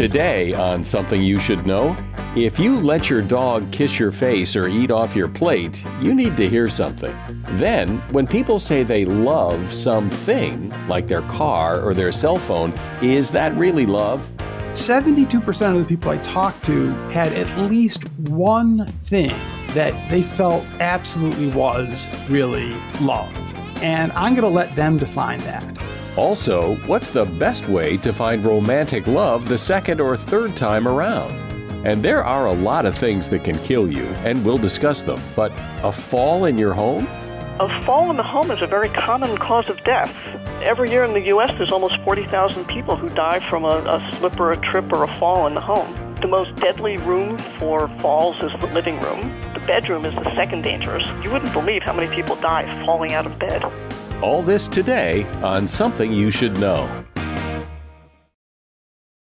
Today on Something You Should Know, if you let your dog kiss your face or eat off your plate, you need to hear something. Then, when people say they love something, like their car or their cell phone, is that really love? 72% of the people I talked to had at least one thing that they felt absolutely was really love. And I'm going to let them define that. Also, what's the best way to find romantic love the second or third time around? And there are a lot of things that can kill you, and we'll discuss them. But a fall in your home? A fall in the home is a very common cause of death. Every year in the U.S., there's almost 40,000 people who die from a slip or a trip or a fall in the home. The most deadly room for falls is the living room. The bedroom is the second dangerous. You wouldn't believe how many people die falling out of bed. All this today on Something You Should Know.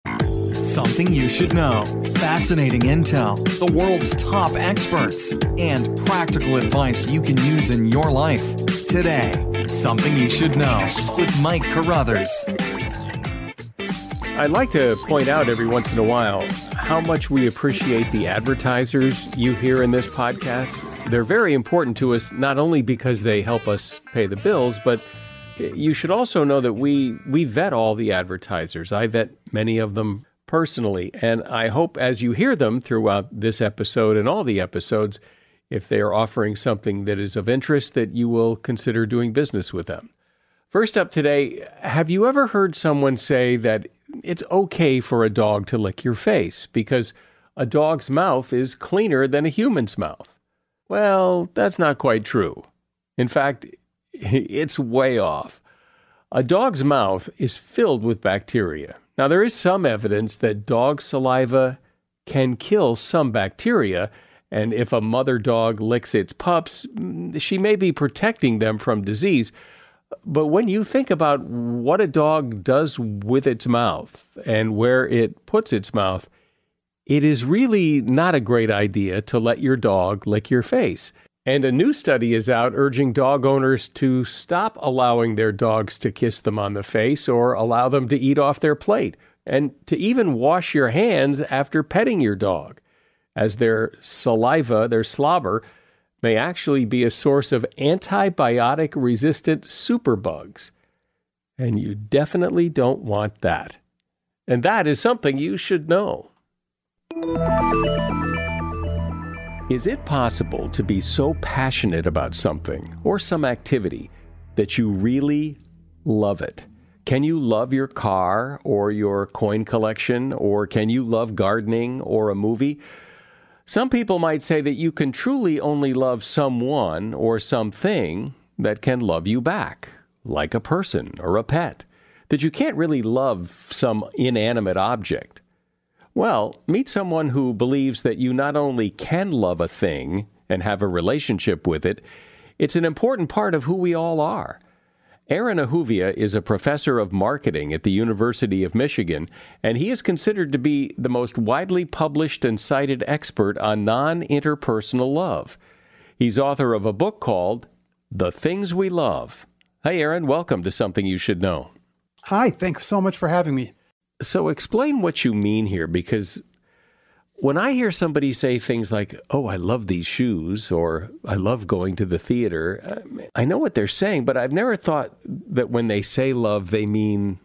Something you should know. Fascinating intel, the world's top experts, and practical advice you can use in your life. Today, Something You Should Know with Mike Carruthers. I'd like to point out every once in a while how much we appreciate the advertisers you hear in this podcast. They're very important to us, not only because they help us pay the bills, but you should also know that we vet all the advertisers. I vet many of them personally, and I hope as you hear them throughout this episode and all the episodes, if they are offering something that is of interest, that you will consider doing business with them. First up today, have you ever heard someone say that it's okay for a dog to lick your face because a dog's mouth is cleaner than a human's mouth? Well, that's not quite true. In fact, it's way off. A dog's mouth is filled with bacteria. Now, there is some evidence that dog saliva can kill some bacteria, and if a mother dog licks its pups, she may be protecting them from disease. But when you think about what a dog does with its mouth and where it puts its mouth, it is really not a great idea to let your dog lick your face. And a new study is out urging dog owners to stop allowing their dogs to kiss them on the face or allow them to eat off their plate, and to even wash your hands after petting your dog, as their saliva, their slobber, may actually be a source of antibiotic-resistant superbugs. And you definitely don't want that. And that is something you should know. Is it possible to be so passionate about something or some activity that you really love it? Can you love your car or your coin collection, or can you love gardening or a movie? Some people might say that you can truly only love someone or something that can love you back, like a person or a pet, that you can't really love some inanimate object. Well, meet someone who believes that you not only can love a thing and have a relationship with it, it's an important part of who we all are. Aaron Ahuvia is a professor of marketing at the University of Michigan, and he is considered to be the most widely published and cited expert on non-interpersonal love. He's author of a book called The Things We Love. Hey, Aaron, welcome to Something You Should Know. Hi, thanks so much for having me. So explain what you mean here, because when I hear somebody say things like, oh, I love these shoes, or I love going to the theater, I know what they're saying, but I've never thought that when they say love, they mean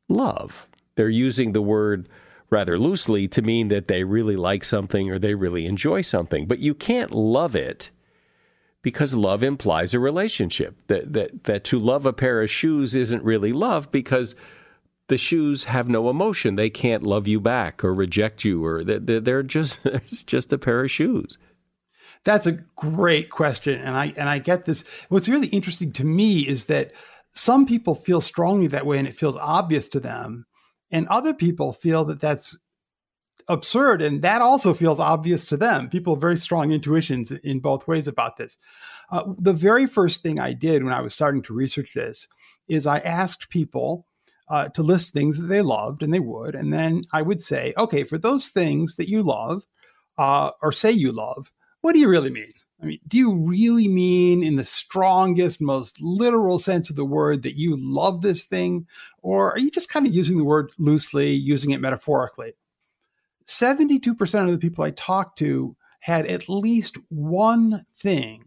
love. They're using the word rather loosely to mean that they really like something or they really enjoy something. But you can't love it because love implies a relationship. That to love a pair of shoes isn't really love because the shoes have no emotion. They can't love you back or reject you, or they're just it's just a pair of shoes. That's a great question, and I get this. What's really interesting to me is that some people feel strongly that way, and it feels obvious to them, and other people feel that that's absurd, and that also feels obvious to them. People have very strong intuitions in both ways about this. The very first thing I did when I was starting to research this is I asked people to list things that they loved, and they would. And then I would say, okay, for those things that you love or say you love, what do you really mean? I mean, do you really mean in the strongest, most literal sense of the word that you love this thing? Or are you just kind of using the word loosely, using it metaphorically? 72% of the people I talked to had at least one thing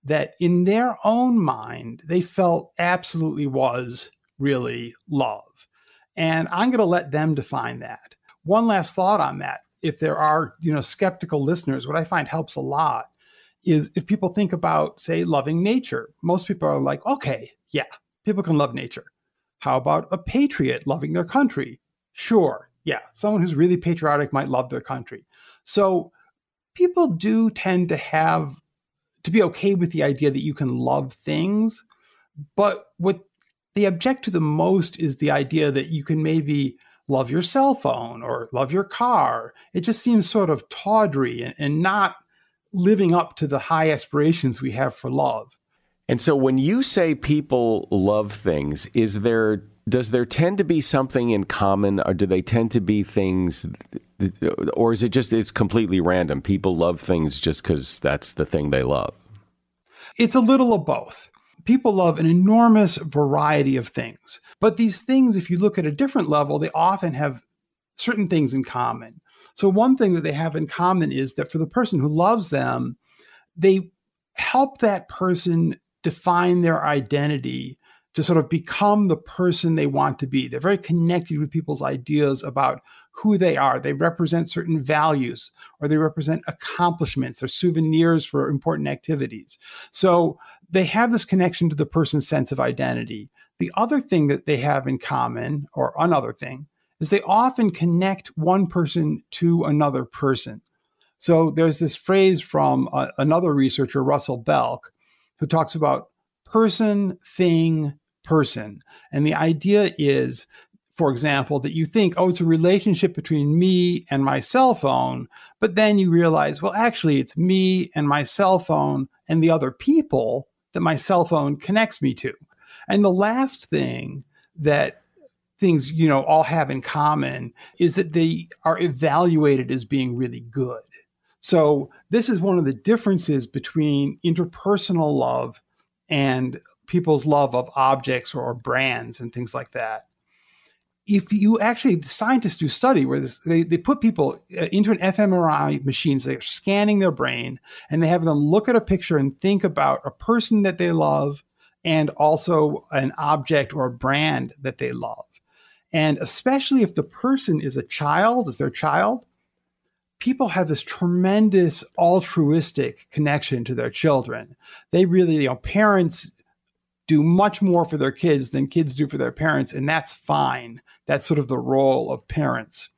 that in their own mind, they felt absolutely was really love. And I'm going to let them define that. One last thought on that. If there are, skeptical listeners, what I find helps a lot is if people think about, say, loving nature. Most people are like, okay, yeah, people can love nature. How about a patriot loving their country? Sure, yeah, someone who's really patriotic might love their country. So people do tend to be okay with the idea that you can love things, but what they object to the most is the idea that you can maybe love your cell phone or love your car. It just seems sort of tawdry and not living up to the high aspirations we have for love. And so when you say people love things, does there tend to be something in common, or do they tend to be things, or is it's completely random? People love things just because that's the thing they love? It's a little of both. People love an enormous variety of things, but these things, if you look at a different level, they often have certain things in common. So one thing that they have in common is that for the person who loves them, they help that person define their identity to sort of become the person they want to be. They're very connected with people's ideas about who they are. They represent certain values, or they represent accomplishments or souvenirs for important activities. So they have this connection to the person's sense of identity. The other thing that they have in common, or another thing, is they often connect one person to another person. So there's this phrase from another researcher, Russell Belk, who talks about person, thing, person. And the idea is, for example, that you think, oh, it's a relationship between me and my cell phone, but then you realize, well, actually, it's me and my cell phone and the other people that my cell phone connects me to. And the last thing that things, all have in common is that they are evaluated as being really good. So this is one of the differences between interpersonal love and people's love of objects or brands and things like that. If you actually, the scientists do study where they put people into an fMRI machines, they're scanning their brain, and they have them look at a picture and think about a person that they love and also an object or a brand that they love. And especially if the person is their child, people have this tremendous altruistic connection to their children. They really, parents do much more for their kids than kids do for their parents, and that's fine. That's sort of the role of parents.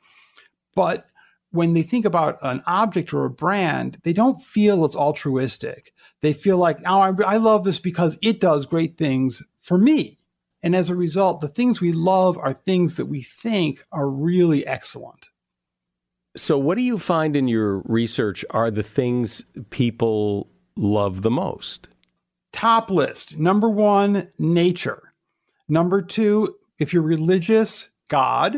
But when they think about an object or a brand, they don't feel it's altruistic. They feel like, oh, I love this because it does great things for me. And as a result, the things we love are things that we think are really excellent. So what do you find in your research are the things people love the most? Top list. Number 1, nature. Number 2, if you're religious, God.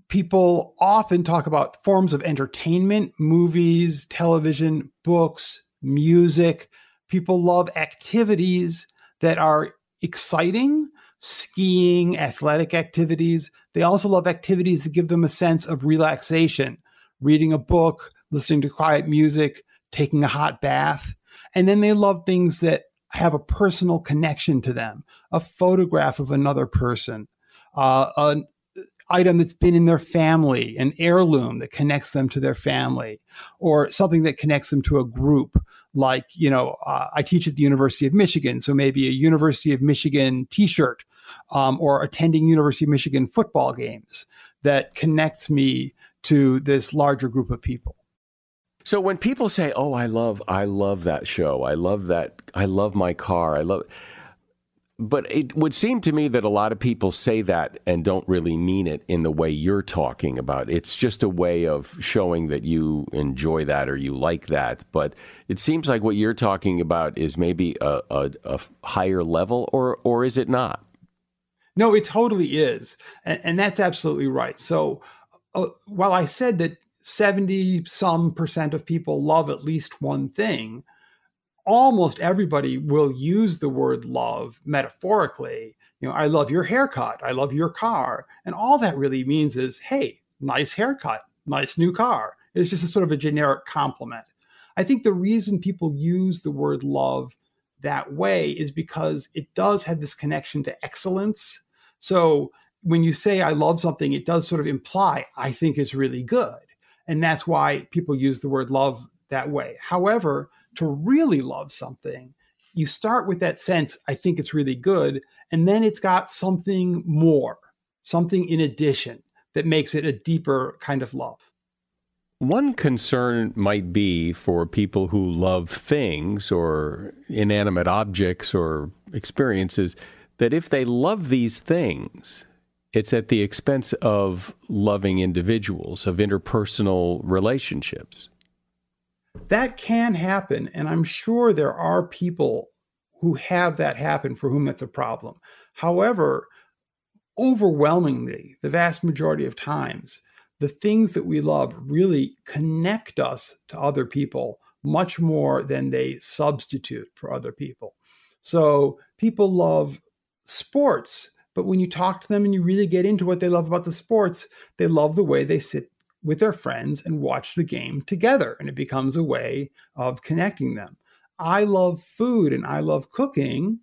People often talk about forms of entertainment, movies, television, books, music. People love activities that are exciting, skiing, athletic activities. They also love activities that give them a sense of relaxation, reading a book, listening to quiet music, taking a hot bath. And then they love things that have a personal connection to them, a photograph of another person, an item that's been in their family, an heirloom that connects them to their family, or something that connects them to a group. Like, I teach at the University of Michigan, so maybe a University of Michigan t-shirt, or attending University of Michigan football games that connects me to this larger group of people. So when people say, "Oh, I love that show. I love my car. But it would seem to me that a lot of people say that and don't really mean it in the way you're talking about. It's just a way of showing that you enjoy that or you like that. But it seems like what you're talking about is maybe a higher level, or is it not? No, it totally is. And that's absolutely right. So while I said that 70% of people love at least one thing, almost everybody will use the word love metaphorically. I love your haircut. I love your car. And all that really means is, hey, nice haircut, nice new car. It's just a sort of a generic compliment. I think the reason people use the word love that way is because it does have this connection to excellence. So when you say I love something, it does sort of imply I think it's really good. And that's why people use the word love that way. However, to really love something, you start with that sense, I think it's really good, and then it's got something more, something in addition that makes it a deeper kind of love. One concern might be for people who love things or inanimate objects or experiences that if they love these things, it's at the expense of loving individuals, of interpersonal relationships. That can happen, and I'm sure there are people who have that happen for whom that's a problem. However, overwhelmingly, the vast majority of times, the things that we love really connect us to other people much more than they substitute for other people. So people love sports, but when you talk to them and you really get into what they love about the sports, they love the way they sit with their friends and watch the game together, and it becomes a way of connecting them. I love food and I love cooking,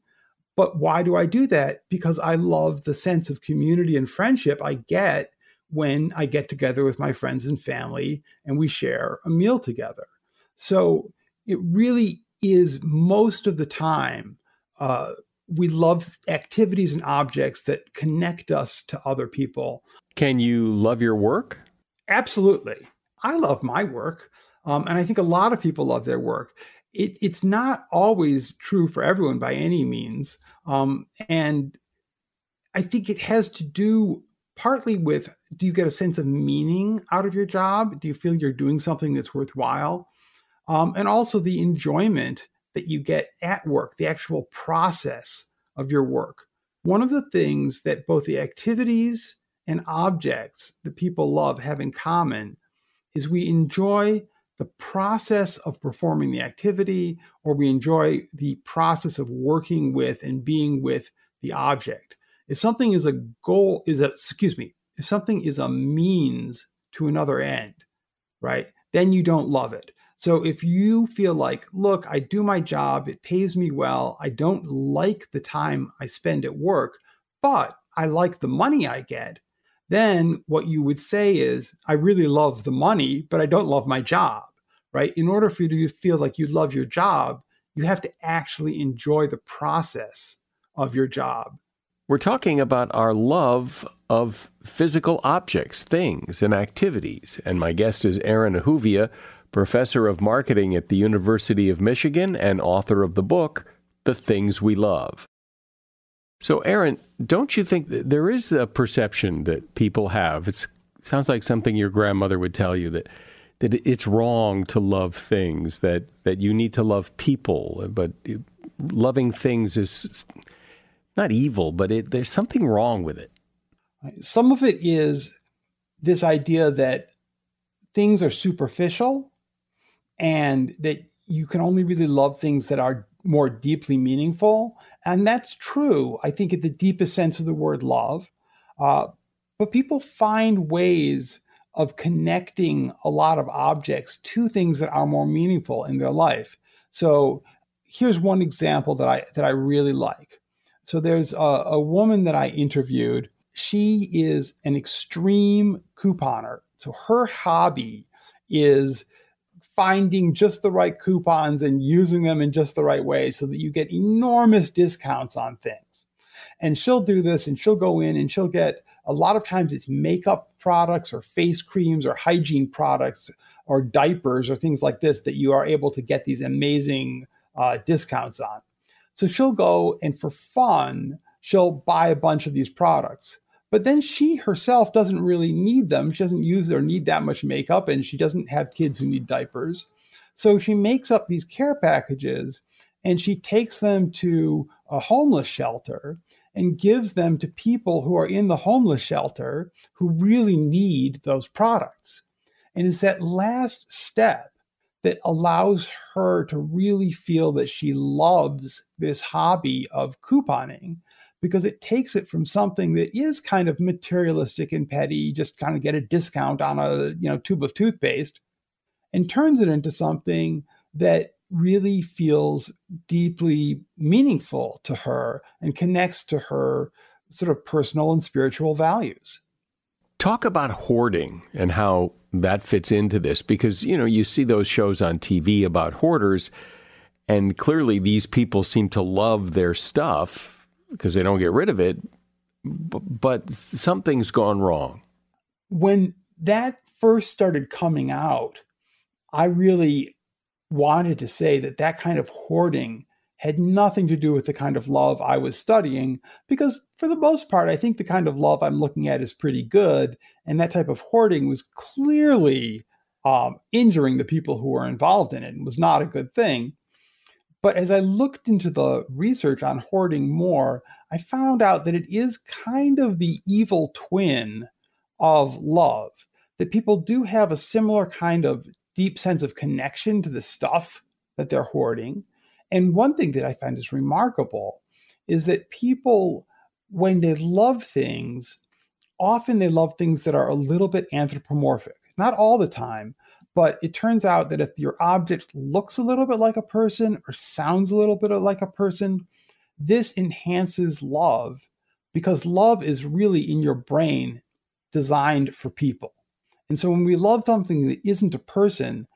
but why do I do that? Because I love the sense of community and friendship I get when I get together with my friends and family and we share a meal together. So it really is most of the time, we love activities and objects that connect us to other people. Can you love your work? Absolutely. I love my work. And I think a lot of people love their work. It's not always true for everyone by any means. And I think it has to do partly with, do you get a sense of meaning out of your job? Do you feel you're doing something that's worthwhile? And also the enjoyment that you get at work, the actual process of your work. One of the things that both the activities and objects that people love have in common is we enjoy the process of performing the activity, or we enjoy the process of working with and being with the object. If something is if something is a means to another end, right, then you don't love it. So if you feel like, look, I do my job, it pays me well, I don't like the time I spend at work, but I like the money I get, then what you would say is, I really love the money, but I don't love my job, right? In order for you to feel like you love your job, you have to actually enjoy the process of your job. We're talking about our love of physical objects, things, and activities. And my guest is Aaron Ahuvia, professor of marketing at the University of Michigan and author of the book, The Things We Love. So, Aaron, don't you think that there is a perception that people have? It sounds like something your grandmother would tell you, that it's wrong to love things, that you need to love people, but loving things is not evil, but there's something wrong with it. Some of it is this idea that things are superficial and that you can only really love things that are more deeply meaningful. And that's true, I think, at the deepest sense of the word love. But people find ways of connecting a lot of objects to things that are more meaningful in their life. So here's one example that I really like. So there's a woman that I interviewed. She is an extreme couponer. So her hobby is finding just the right coupons and using them in just the right way so that you get enormous discounts on things. And she'll do this, and she'll go in and she'll get, a lot of times it's makeup products or face creams or hygiene products or diapers or things like this that you are able to get these amazing discounts on. So she'll go and for fun, she'll buy a bunch of these products. But then she herself doesn't really need them. She doesn't use or need that much makeup, and she doesn't have kids who need diapers. So she makes up these care packages, and she takes them to a homeless shelter and gives them to people who are in the homeless shelter who really need those products. And it's that last step that allows her to really feel that she loves this hobby of couponing, because it takes it from something that is kind of materialistic and petty, just kind of get a discount on a tube of toothpaste, and turns it into something that really feels deeply meaningful to her and connects to her sort of personal and spiritual values. Talk about hoarding and how that fits into this, because, you see those shows on TV about hoarders, and clearly these people seem to love their stuff because they don't get rid of it, but something's gone wrong. When that first started coming out, I really wanted to say that kind of hoarding had nothing to do with the kind of love I was studying, because for the most part, I think the kind of love I'm looking at is pretty good. And that type of hoarding was clearly injuring the people who were involved in it and was not a good thing. But as I looked into the research on hoarding more, I found out that it is kind of the evil twin of love, that people do have a similar kind of deep sense of connection to the stuff that they're hoarding. And one thing that I find is remarkable is that people, when they love things, often they love things that are a little bit anthropomorphic. Not all the time, but it turns out that if your object looks a little bit like a person or sounds a little bit like a person, this enhances love, because love is really in your brain designed for people. And so when we love something that isn't a person,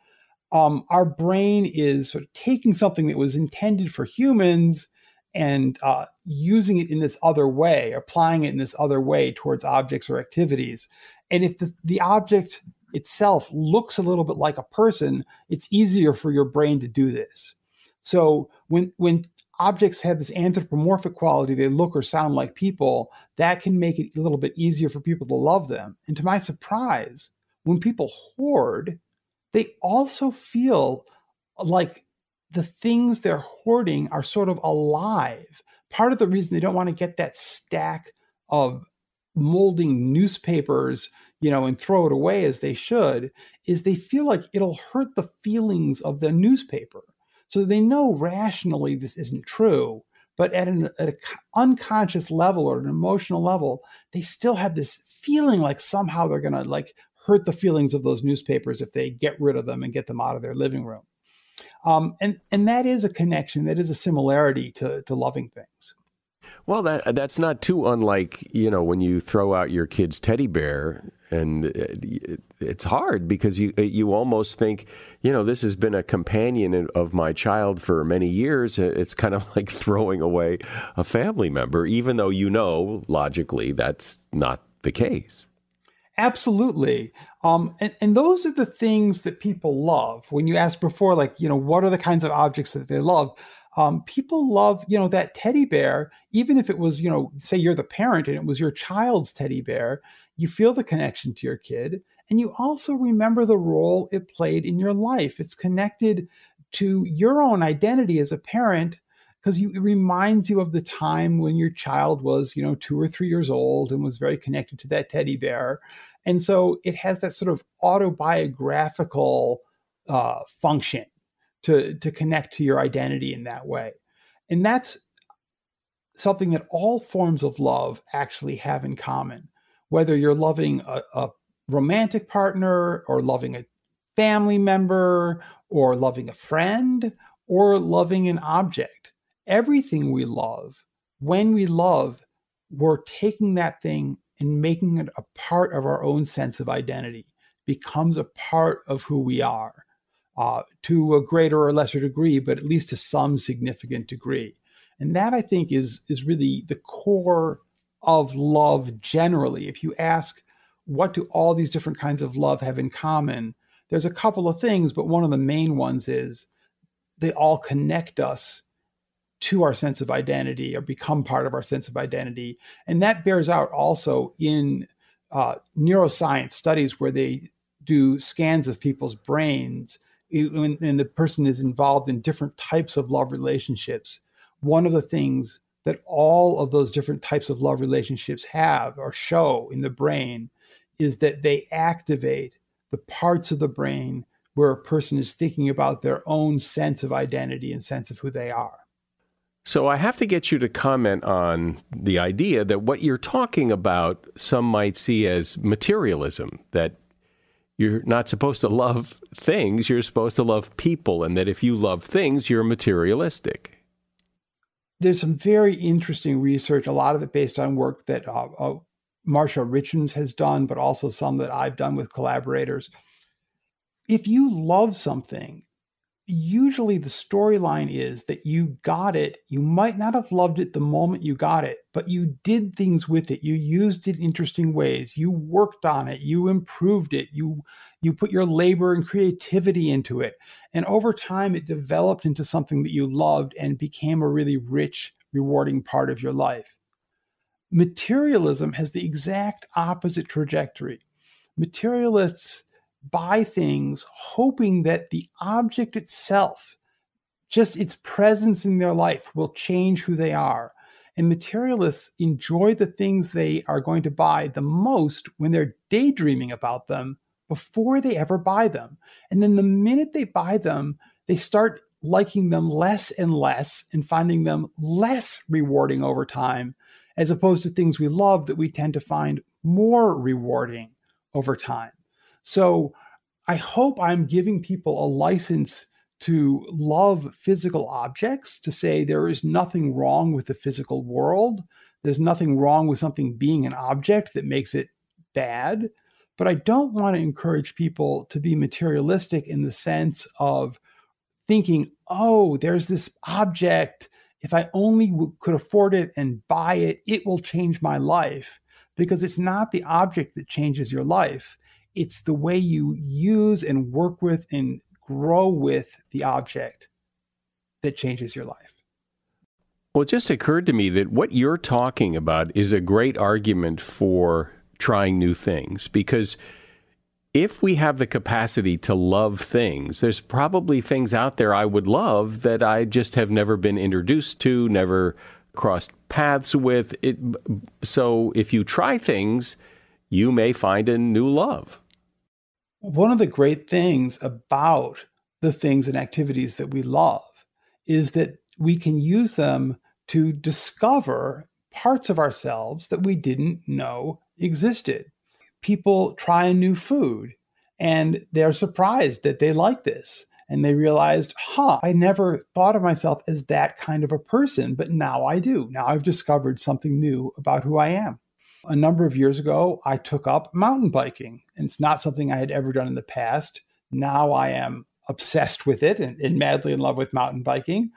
our brain is sort of taking something that was intended for humans and using it in this other way, applying it in this other way towards objects or activities. And if the object itself looks a little bit like a person, it's easier for your brain to do this. So when objects have this anthropomorphic quality, they look or sound like people, that can make it a little bit easier for people to love them. And to my surprise, when people hoard, they also feel like the things they're hoarding are sort of alive. Part of the reason they don't want to get that stack of molding newspapers, and throw it away as they should, is they feel like it'll hurt the feelings of the newspaper. So they know rationally this isn't true, but at an unconscious level or an emotional level, they still have this feeling like somehow they're going to hurt the feelings of those newspapers if they get rid of them and get them out of their living room. And that is a connection, that is a similarity to loving things. Well, that's not too unlike, when you throw out your kid's teddy bear, and it's hard because you almost think, this has been a companion of my child for many years. It's kind of like throwing away a family member, even though logically that's not the case. Absolutely. And those are the things that people love. When you asked before, what are the kinds of objects that they love? People love, that teddy bear, even if it was, say you're the parent and it was your child's teddy bear, you feel the connection to your kid. And you also remember the role it played in your life. It's connected to your own identity as a parent, because it reminds you of the time when your child was, 2 or 3 years old and was very connected to that teddy bear. And so it has that sort of autobiographical function to connect to your identity in that way. And that's something that all forms of love actually have in common. Whether you're loving a romantic partner, or loving a family member, or loving a friend, or loving an object, everything we love, when we love, we're taking that thing and making it a part of our own sense of identity, becomes a part of who we are, to a greater or lesser degree, but at least to some significant degree. And that, I think, is really the core of love generally. If you ask, what do all these different kinds of love have in common? There's a couple of things, but one of the main ones is they all connect us to our sense of identity, or become part of our sense of identity. And that bears out also in neuroscience studies where they do scans of people's brains, and the person is involved in different types of love relationships. One of the things that all of those different types of love relationships have or show in the brain is that they activate the parts of the brain where a person is thinking about their own sense of identity and sense of who they are. So I have to get you to comment on the idea that what you're talking about, some might see as materialism, that you're not supposed to love things, you're supposed to love people, and that if you love things, you're materialistic. There's some very interesting research, a lot of it based on work that Marsha Richens has done, but also some that I've done with collaborators. If you love something, usually the storyline is that you got it. You might not have loved it the moment you got it, but you did things with it. You used it in interesting ways. You worked on it. You improved it. You put your labor and creativity into it. And over time, it developed into something that you loved and became a really rich, rewarding part of your life. Materialism has the exact opposite trajectory. Materialists buy things hoping that the object itself, just its presence in their life, will change who they are. And materialists enjoy the things they are going to buy the most when they're daydreaming about them before they ever buy them. And then the minute they buy them, they start liking them less and less and finding them less rewarding over time, as opposed to things we love that we tend to find more rewarding over time. So I hope I'm giving people a license to love physical objects, to say there is nothing wrong with the physical world. There's nothing wrong with something being an object that makes it bad. But I don't want to encourage people to be materialistic in the sense of thinking, oh, there's this object. If I only could afford it and buy it, it will change my life. Because it's not the object that changes your life. It's the way you use and work with and grow with the object that changes your life. Well, it just occurred to me that what you're talking about is a great argument for trying new things, because if we have the capacity to love things, there's probably things out there I would love that I just have never been introduced to, never crossed paths with. So if you try things, you may find a new love. One of the great things about the things and activities that we love is that we can use them to discover parts of ourselves that we didn't know existed. People try a new food and they're surprised that they like this. And they realized, I never thought of myself as that kind of a person, but now I do. Now I've discovered something new about who I am. A number of years ago, I took up mountain biking, and it's not something I had ever done in the past. Now I am obsessed with it and madly in love with mountain biking.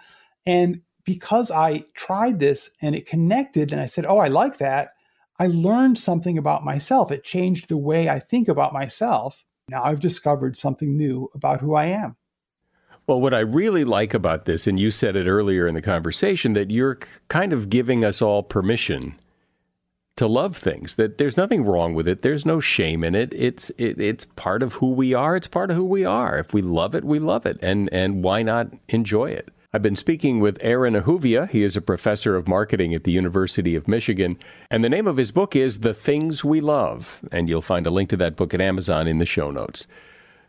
And because I tried this and it connected and I said, I like that, I learned something about myself. It changed the way I think about myself. Now I've discovered something new about who I am. Well, what I really like about this, and you said it earlier in the conversation, that you're kind of giving us all permission to love things, that there's nothing wrong with it. There's no shame in it. It's part of who we are. It's part of who we are. If we love it, we love it. And why not enjoy it? I've been speaking with Aaron Ahuvia. He is a professor of marketing at the University of Michigan. And the name of his book is The Things We Love. And you'll find a link to that book at Amazon in the show notes.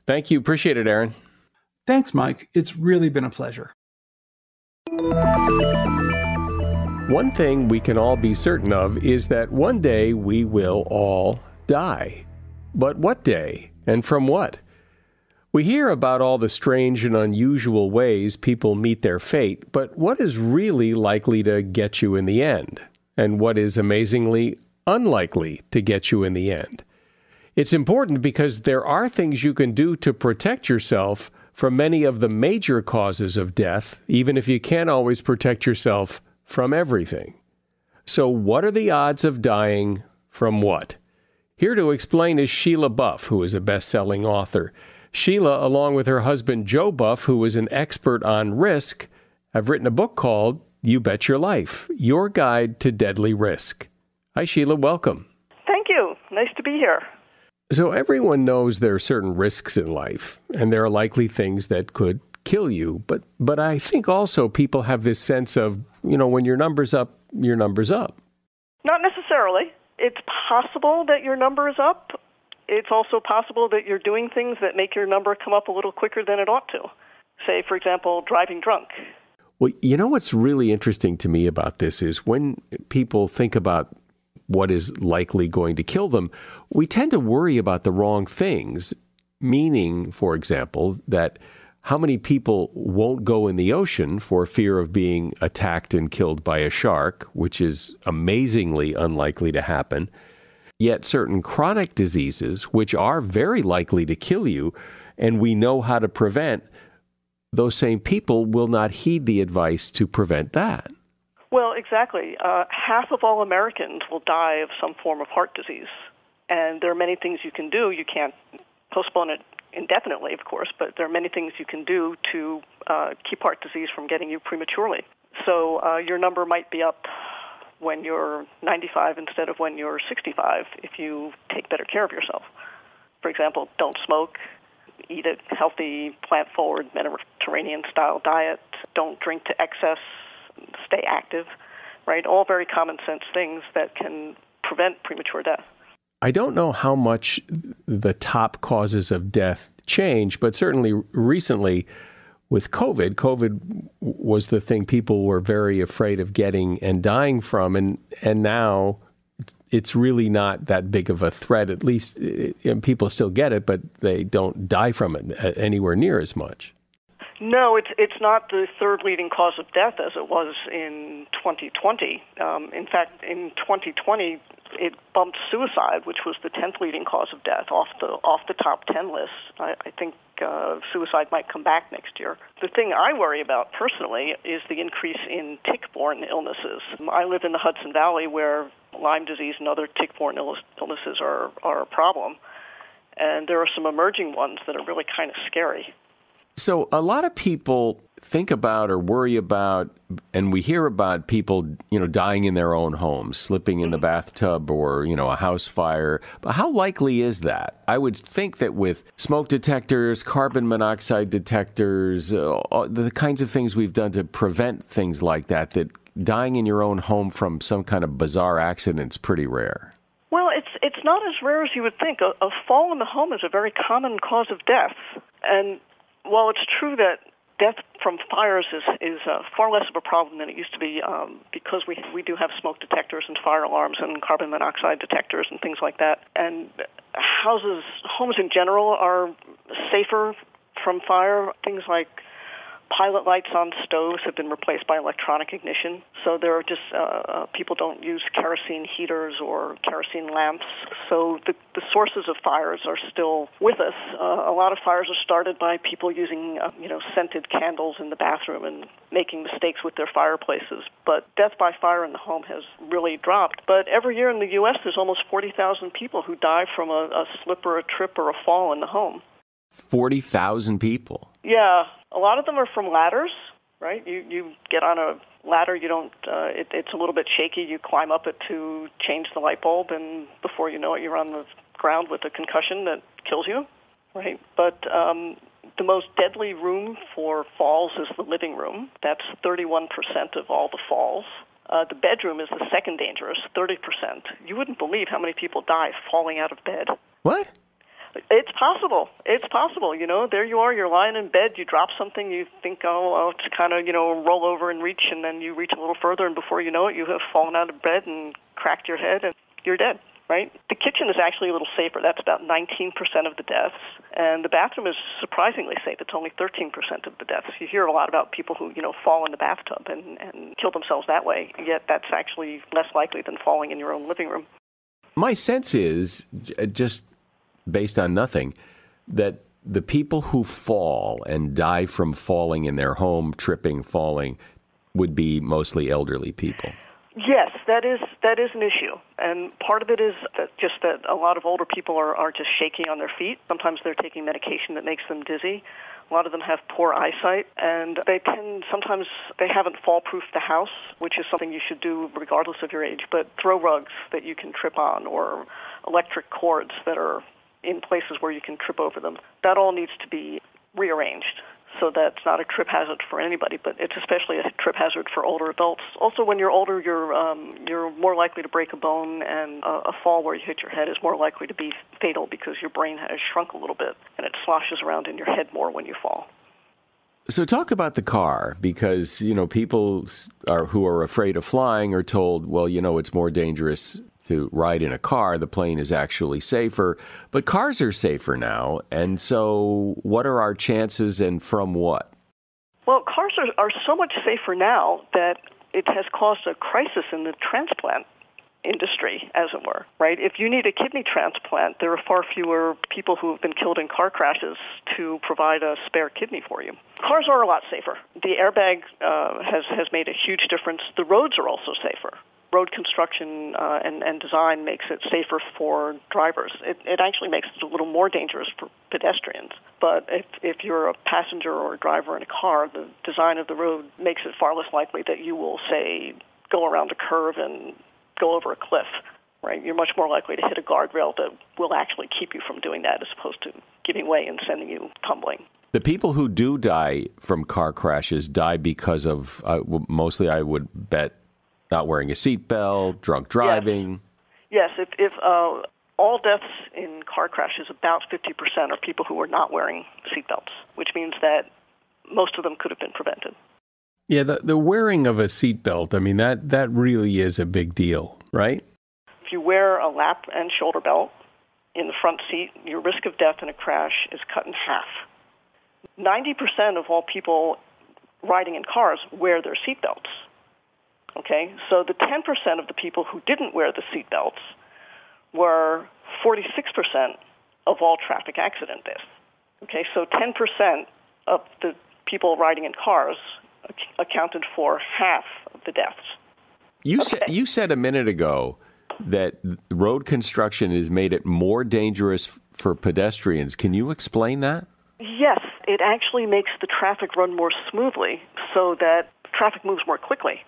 Thank you. Appreciate it, Aaron. Thanks, Mike. It's really been a pleasure. One thing we can all be certain of is that one day we will all die. But what day? And from what? We hear about all the strange and unusual ways people meet their fate, but what is really likely to get you in the end? And what is amazingly unlikely to get you in the end? It's important because there are things you can do to protect yourself from many of the major causes of death, even if you can't always protect yourself from everything. So what are the odds of dying from what? Here to explain is Sheila Buff, who is a best-selling author. Sheila, along with her husband Joe Buff, who is an expert on risk, have written a book called You Bet Your Life, Your Guide to Deadly Risk. Hi, Sheila. Welcome. Thank you. Nice to be here. So everyone knows there are certain risks in life, and there are likely things that could kill you. But I think also people have this sense of, when your number's up, your number's up. Not necessarily. It's possible that your number is up, It's also possible that you're doing things that make your number come up a little quicker than it ought to. Say, for example, driving drunk. Well, you know what's really interesting to me about this is when people think about what is likely going to kill them, we tend to worry about the wrong things, meaning, for example, that how many people won't go in the ocean for fear of being attacked and killed by a shark, which is amazingly unlikely to happen. Yet certain chronic diseases, which are very likely to kill you, and we know how to prevent, those same people will not heed the advice to prevent that. Well, exactly. Half of all Americans will die of some form of heart disease. And there are many things you can do. You can't postpone it indefinitely, of course, but there are many things you can do to keep heart disease from getting you prematurely. So your number might be up when you're 95 instead of when you're 65 if you take better care of yourself. For example, don't smoke, eat a healthy, plant-forward, Mediterranean-style diet, don't drink to excess, stay active, right? All very common sense things that can prevent premature death. I don't know how much the top causes of death change, but certainly recently with COVID was the thing people were very afraid of getting and dying from, and now it's really not that big of a threat. At least people still get it, but they don't die from it anywhere near as much. No, it's not the third leading cause of death as it was in 2020. In fact, in 2020, it bumped suicide, which was the 10th leading cause of death, off the top 10 list. I think suicide might come back next year. The thing I worry about personally is the increase in tick-borne illnesses. I live in the Hudson Valley, where Lyme disease and other tick-borne illnesses are a problem, and there are some emerging ones that are really kind of scary. So a lot of people think about or worry about, and we hear about people, dying in their own homes, slipping in the bathtub or, a house fire. But how likely is that? I would think that with smoke detectors, carbon monoxide detectors, the kinds of things we've done to prevent things like that dying in your own home from some kind of bizarre accident is pretty rare. Well, it's not as rare as you would think. A fall in the home is a very common cause of death. And while it's true that death from fires is far less of a problem than it used to be, because we do have smoke detectors and fire alarms and carbon monoxide detectors and things like that, and homes in general are safer from fire. Things like pilot lights on stoves have been replaced by electronic ignition, so there are just people don't use kerosene heaters or kerosene lamps. So the sources of fires are still with us. A lot of fires are started by people using scented candles in the bathroom and making mistakes with their fireplaces. But death by fire in the home has really dropped. But every year in the U.S., there's almost 40,000 people who die from a slip or a trip or a fall in the home. 40,000 people? Yeah. A lot of them are from ladders, right? You get on a ladder, you don't, it's a little bit shaky, you climb up it to change the light bulb, and before you know it, you're on the ground with a concussion that kills you, right? But the most deadly room for falls is the living room. That's 31% of all the falls. The bedroom is the second dangerous, 30%. You wouldn't believe how many people die falling out of bed. What? It's possible. It's possible. There you are. You're lying in bed. You drop something. You think, it's kind of, roll over and reach, and then you reach a little further, and before you know it, you have fallen out of bed and cracked your head, and you're dead, right? The kitchen is actually a little safer. That's about 19% of the deaths, and the bathroom is surprisingly safe. It's only 13% of the deaths. You hear a lot about people who, fall in the bathtub and kill themselves that way, yet that's actually less likely than falling in your own living room. My sense is, just based on nothing, that the people who fall and die from falling in their home, tripping, falling, would be mostly elderly people. Yes, that is an issue. And part of it is that a lot of older people are just shaky on their feet. Sometimes they're taking medication that makes them dizzy. A lot of them have poor eyesight, and sometimes they haven't fall-proofed the house, which is something you should do regardless of your age, but throw rugs that you can trip on or electric cords that are in places where you can trip over them. That all needs to be rearranged so that's not a trip hazard for anybody, but it's especially a trip hazard for older adults. Also, when you're older, you're more likely to break a bone, and a fall where you hit your head is more likely to be fatal because your brain has shrunk a little bit, and it sloshes around in your head more when you fall. So talk about the car, because, people who are afraid of flying are told, well, it's more dangerous to ride in a car. The plane is actually safer, but cars are safer now. And so what are our chances, and from what? Well, cars are so much safer now that it has caused a crisis in the transplant industry, as it were, right? If you need a kidney transplant, there are far fewer people who have been killed in car crashes to provide a spare kidney for you. Cars are a lot safer. The airbag has made a huge difference. The roads are also safer. Road construction and design makes it safer for drivers. It actually makes it a little more dangerous for pedestrians. But if you're a passenger or a driver in a car, the design of the road makes it far less likely that you will, say, go around a curve and go over a cliff, right? You're much more likely to hit a guardrail that will actually keep you from doing that as opposed to giving way and sending you tumbling. The people who do die from car crashes die because of, mostly I would bet, not wearing a seatbelt, drunk driving. Yes, if all deaths in car crashes, about 50% are people who are not wearing seatbelts, which means that most of them could have been prevented. Yeah, the wearing of a seatbelt, I mean, that really is a big deal, right? If you wear a lap and shoulder belt in the front seat, your risk of death in a crash is cut in half. 90% of all people riding in cars wear their seatbelts. Okay, so the 10% of the people who didn't wear the seatbelts were 46% of all traffic accident deaths. Okay, so 10% of the people riding in cars accounted for half of the deaths. You said a minute ago that road construction has made it more dangerous for pedestrians. Can you explain that? Yes, it actually makes the traffic run more smoothly so that traffic moves more quickly.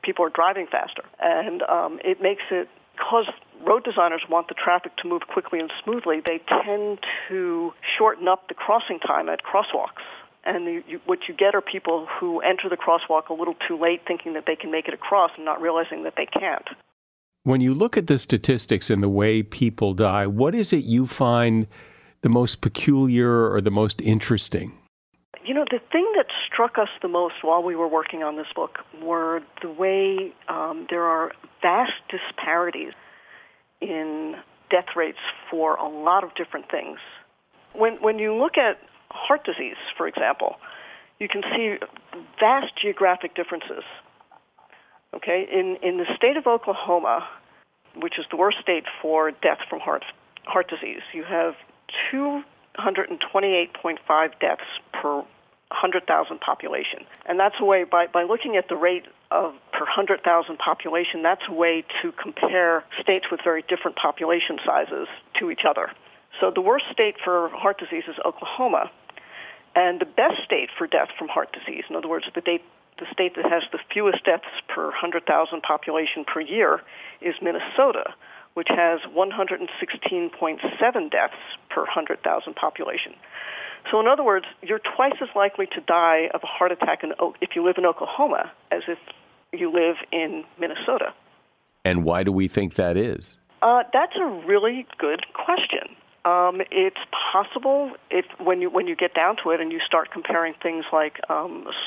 People are driving faster. And it makes it, because road designers want the traffic to move quickly and smoothly, they tend to shorten up the crossing time at crosswalks. And what you get are people who enter the crosswalk a little too late, thinking that they can make it across and not realizing that they can't. When you look at the statistics and the way people die, what is it you find the most peculiar or the most interesting? The thing that struck us the most while we were working on this book were the way there are vast disparities in death rates for a lot of different things. When you look at heart disease, for example, you can see vast geographic differences. Okay, in the state of Oklahoma, which is the worst state for death from heart disease, you have 228.5 deaths per 100,000 population. And that's a way, by looking at the rate of per 100,000 population, that's a way to compare states with very different population sizes to each other. So the worst state for heart disease is Oklahoma, and the best state for death from heart disease, in other words, the state that has the fewest deaths per 100,000 population per year, is Minnesota, which has 116.7 deaths per 100,000 population. So in other words, you're twice as likely to die of a heart attack if you live in Oklahoma as if you live in Minnesota. And why do we think that is? That's a really good question. It's possible when you get down to it and you start comparing things like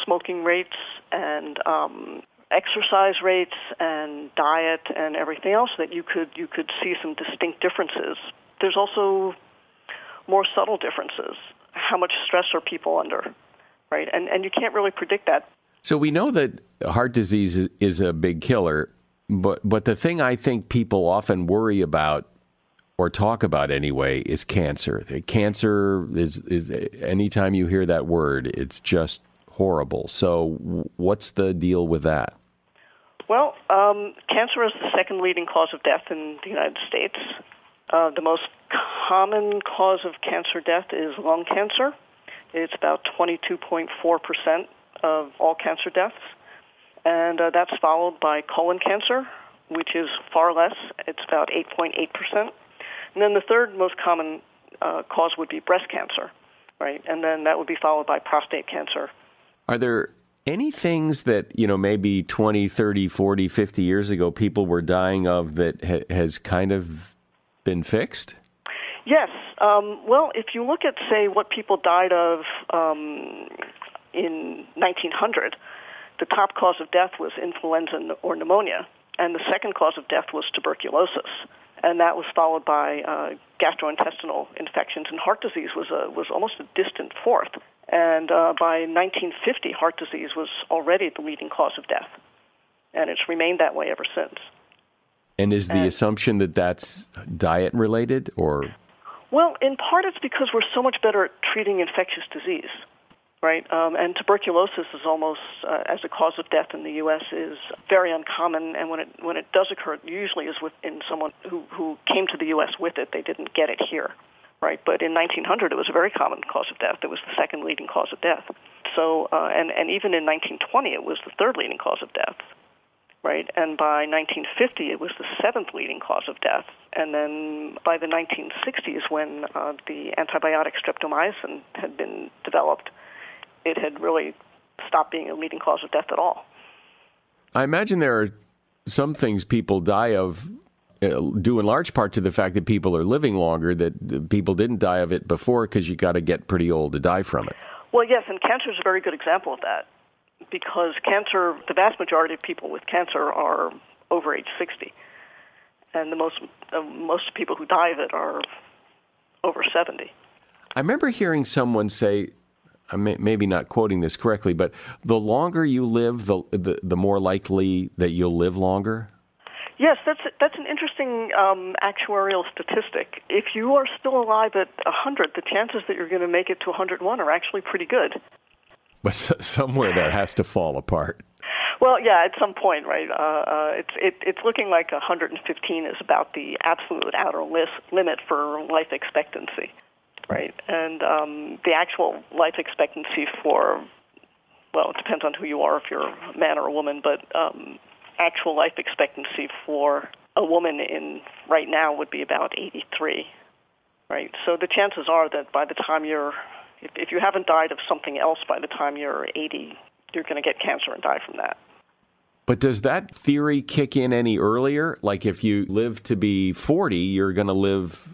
smoking rates and exercise rates and diet and everything else, that you could see some distinct differences. There's also more subtle differences. How much stress are people under, right? And you can't really predict that. So we know that heart disease is a big killer, but the thing I think people often worry about or talk about anyway is cancer. Cancer is anytime you hear that word, it's just horrible. So what's the deal with that? Well, cancer is the second leading cause of death in the United States. The most common cause of cancer death is lung cancer. It's about 22.4% of all cancer deaths. And that's followed by colon cancer, which is far less. It's about 8.8%. And then the third most common cause would be breast cancer. right? And then that would be followed by prostate cancer. Are there any things that, maybe 20, 30, 40, 50 years ago people were dying of that has kind of been fixed? Yes. Well, if you look at, say, what people died of in 1900, the top cause of death was influenza or pneumonia, and the second cause of death was tuberculosis. And that was followed by gastrointestinal infections, and heart disease was almost a distant fourth. And by 1950, heart disease was already the leading cause of death, and it's remained that way ever since. And is the assumption that that's diet-related, or? Well, in part it's because we're so much better at treating infectious disease, right? And tuberculosis is almost, as a cause of death in the U.S., is very uncommon, and when it does occur, it usually is in someone who came to the U.S. with it. They didn't get it here, right? But in 1900, it was a very common cause of death. It was the second leading cause of death. So, and even in 1920, it was the third leading cause of death, right? And by 1950, it was the seventh leading cause of death. And then by the 1960s, when the antibiotic streptomycin had been developed, it had really stopped being a leading cause of death at all. I imagine there are some things people die of due in large part to the fact that people are living longer, that people didn't die of it before because you got to get pretty old to die from it. Well, yes, and cancer is a very good example of that, because cancer, the vast majority of people with cancer are over age 60, and the most people who die of it are over 70. I remember hearing someone say, maybe not quoting this correctly, but the longer you live, the more likely that you'll live longer? Yes, that's an interesting actuarial statistic. If you are still alive at 100, the chances that you're going to make it to 101 are actually pretty good. But somewhere that has to fall apart. Well, yeah, at some point, right? It's looking like 115 is about the absolute outer limit for life expectancy, right? And the actual life expectancy for, well, it depends on who you are, if you're a man or a woman, but actual life expectancy for a woman right now would be about 83, right? So the chances are that by the time if you haven't died of something else by the time you're 80, you're going to get cancer and die from that. But does that theory kick in any earlier? Like if you live to be 40, you're going to live...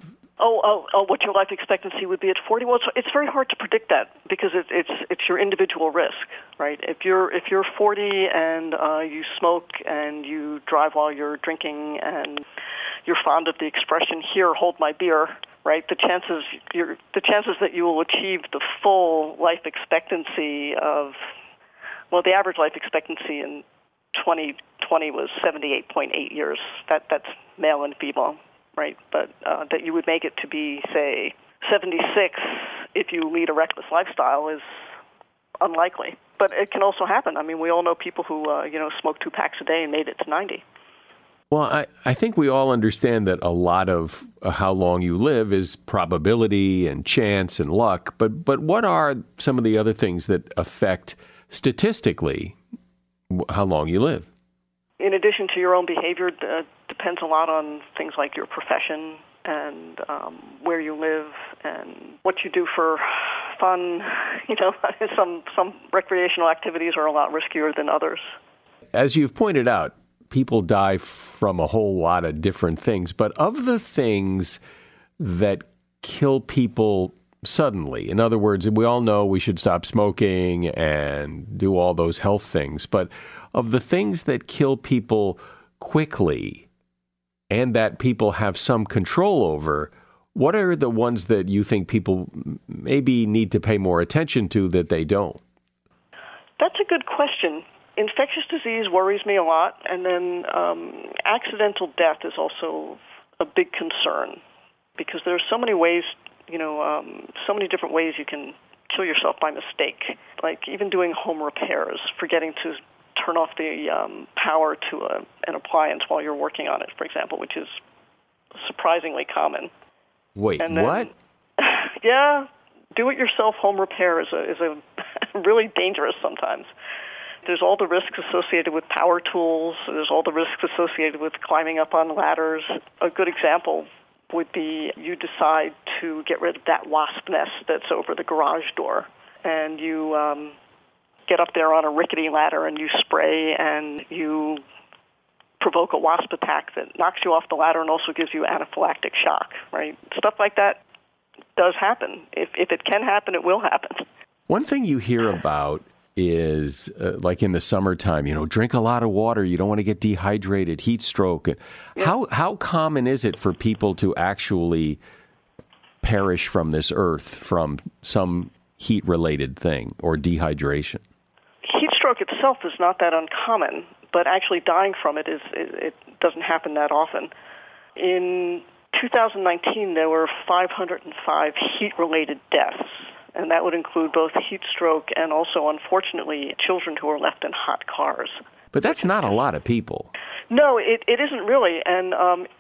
What your life expectancy would be at 40? Well, it's very hard to predict that because it's your individual risk, right? If you're 40 and you smoke and you drive while you're drinking and you're fond of the expression "here, hold my beer," right? The chances that you will achieve the full life expectancy of, well, the average life expectancy in 2020 was 78.8 years. That's male and female. Right, but that you would make it to be, say, 76 if you lead a reckless lifestyle is unlikely. But it can also happen. I mean, we all know people who, smoke 2 packs a day and made it to 90. Well, I think we all understand that a lot of how long you live is probability and chance and luck. But what are some of the other things that affect statistically how long you live? In addition to your own behavior, depends a lot on things like your profession and where you live and what you do for fun. Some recreational activities are a lot riskier than others. As you've pointed out, people die from a whole lot of different things. But of the things that kill people suddenly, in other words, we all know we should stop smoking and do all those health things, but of the things that kill people quickly and that people have some control over, what are the ones that you think people maybe need to pay more attention to that they don't? That's a good question. Infectious disease worries me a lot, and then accidental death is also a big concern because there are so many ways, so many different ways you can kill yourself by mistake, like even doing home repairs, forgetting to turn off the power to an appliance while you're working on it, for example, which is surprisingly common. Wait, and then, what? Yeah, do-it-yourself home repair is a really dangerous sometimes. There's all the risks associated with power tools. There's all the risks associated with climbing up on ladders. A good example would be you decide to get rid of that wasp nest that's over the garage door, and you get up there on a rickety ladder and you spray and you provoke a wasp attack that knocks you off the ladder and also gives you anaphylactic shock, right? Stuff like that does happen. If it can happen, it will happen. One thing you hear about is like in the summertime, drink a lot of water. You don't want to get dehydrated, heat stroke. Yeah. How common is it for people to actually perish from this earth from some heat-related thing or dehydration? Heat stroke itself is not that uncommon, but actually dying from it doesn't happen that often. In 2019, there were 505 heat-related deaths, and that would include both heat stroke and also, unfortunately, children who were left in hot cars. But that's not a lot of people. No, it isn't really, and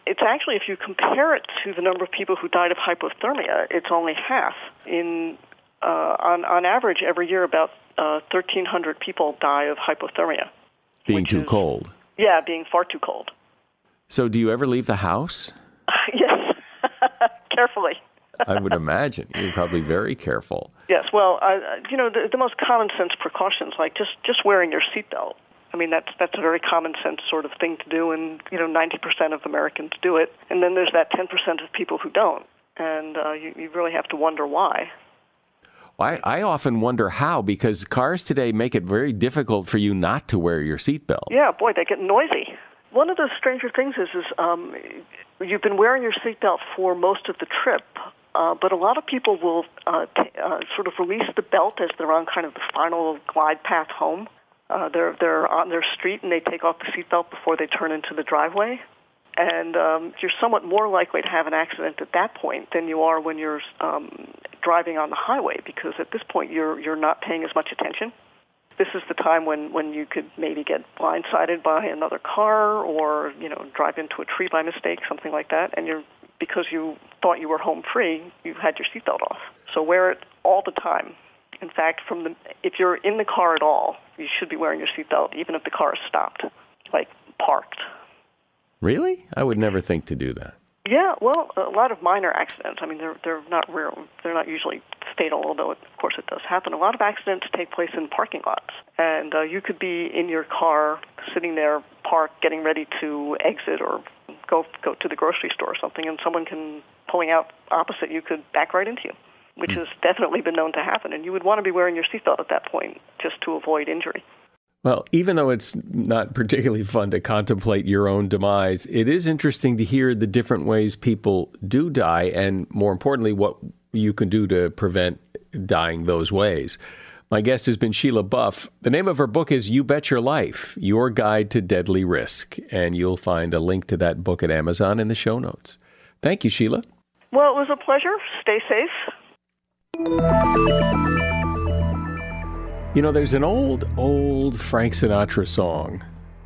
it's actually, if you compare it to the number of people who died of hypothermia, it's only half. On average, every year, about 1,300 people die of hypothermia. Being too cold. Yeah, being far too cold. So do you ever leave the house? Yes, carefully. I would imagine. You're probably very careful. Yes, well, the most common sense precautions, like just wearing your seatbelt. I mean, that's a very common sense sort of thing to do, and 90% of Americans do it. And then there's that 10% of people who don't, and you really have to wonder why. I often wonder how, because cars today make it very difficult for you not to wear your seatbelt. Yeah, boy, they get noisy. One of the stranger things is you've been wearing your seatbelt for most of the trip, but a lot of people will sort of release the belt as they're on kind of the final glide path home. They're on their street and they take off the seatbelt before they turn into the driveway. And you're somewhat more likely to have an accident at that point than you are when you're driving on the highway, because at this point you're not paying as much attention. This is the time when you could maybe get blindsided by another car or drive into a tree by mistake, something like that. And because you thought you were home free, you had your seatbelt off. So wear it all the time. In fact, if you're in the car at all, you should be wearing your seatbelt, even if the car is stopped, like parked. Really? I would never think to do that. Yeah, well, a lot of minor accidents. I mean, they're not rare. They're not usually fatal, although of course it does happen. A lot of accidents take place in parking lots, and you could be in your car, sitting there, parked, getting ready to exit or go to the grocery store or something, and someone pulling out opposite you could back right into you, which has definitely been known to happen. And you would want to be wearing your seatbelt at that point just to avoid injury. Well, even though it's not particularly fun to contemplate your own demise, it is interesting to hear the different ways people do die, and more importantly, what you can do to prevent dying those ways. My guest has been Sheila Buff. The name of her book is You Bet Your Life, Your Guide to Deadly Risk, and you'll find a link to that book at Amazon in the show notes. Thank you, Sheila. Well, it was a pleasure. Stay safe. There's an old Frank Sinatra song,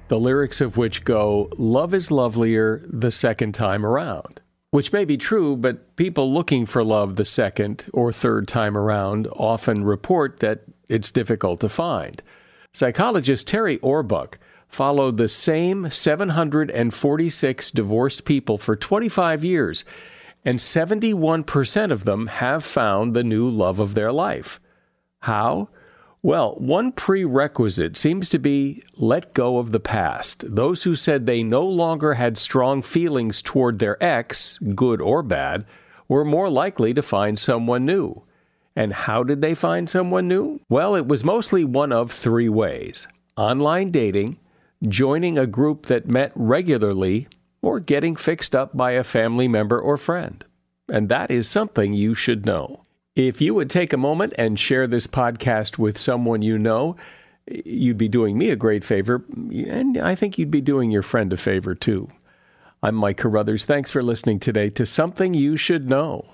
the lyrics of which go, "Love is lovelier the second time around," which may be true, but people looking for love the second or third time around often report that it's difficult to find. Psychologist Terry Orbuck followed the same 746 divorced people for 25 years, and 71% of them have found the new love of their life. How? Well, one prerequisite seems to be let go of the past. Those who said they no longer had strong feelings toward their ex, good or bad, were more likely to find someone new. And how did they find someone new? Well, it was mostly one of three ways: online dating, joining a group that met regularly, or getting fixed up by a family member or friend. And that is something you should know. If you would take a moment and share this podcast with someone you know, you'd be doing me a great favor, and I think you'd be doing your friend a favor too. I'm Mike Carruthers. Thanks for listening today to Something You Should Know.